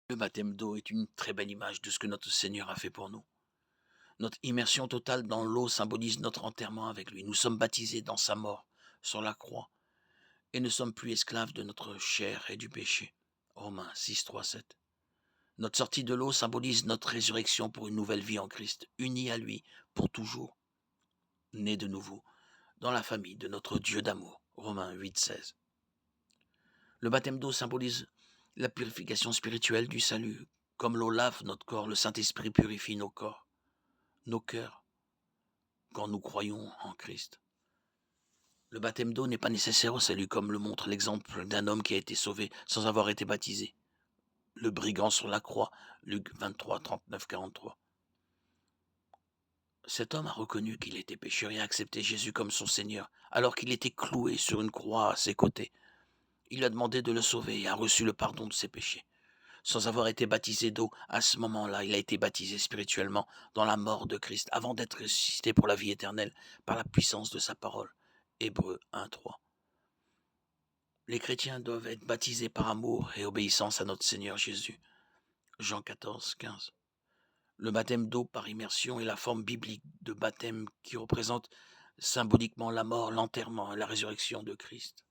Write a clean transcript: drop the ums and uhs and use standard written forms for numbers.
Le baptême d'eau est une très belle image de ce que notre Seigneur a fait pour nous. Notre immersion totale dans l'eau symbolise notre enterrement avec lui. Nous sommes baptisés dans sa mort sur la croix et ne sommes plus esclaves de notre chair et du péché. Romains 6, 3, 7. Notre sortie de l'eau symbolise notre résurrection pour une nouvelle vie en Christ, unis à lui pour toujours, nés de nouveau, dans la famille de notre Dieu d'amour. Romains 8, 16. Le baptême d'eau symbolise la purification spirituelle du salut. Comme l'eau lave notre corps, le Saint-Esprit purifie nos corps, nos cœurs, quand nous croyons en Christ. Le baptême d'eau n'est pas nécessaire au salut, comme le montre l'exemple d'un homme qui a été sauvé sans avoir été baptisé. Le brigand sur la croix, Luc 23, 39, 43. Cet homme a reconnu qu'il était pécheur et a accepté Jésus comme son Seigneur, alors qu'il était cloué sur une croix à ses côtés. Il a demandé de le sauver et a reçu le pardon de ses péchés. Sans avoir été baptisé d'eau, à ce moment-là, il a été baptisé spirituellement dans la mort de Christ, avant d'être ressuscité pour la vie éternelle par la puissance de sa parole. Hébreux 1, 3. Les chrétiens doivent être baptisés par amour et obéissance à notre Seigneur Jésus. Jean 14, 15. Le baptême d'eau par immersion est la forme biblique de baptême qui représente symboliquement la mort, l'enterrement et la résurrection de Christ.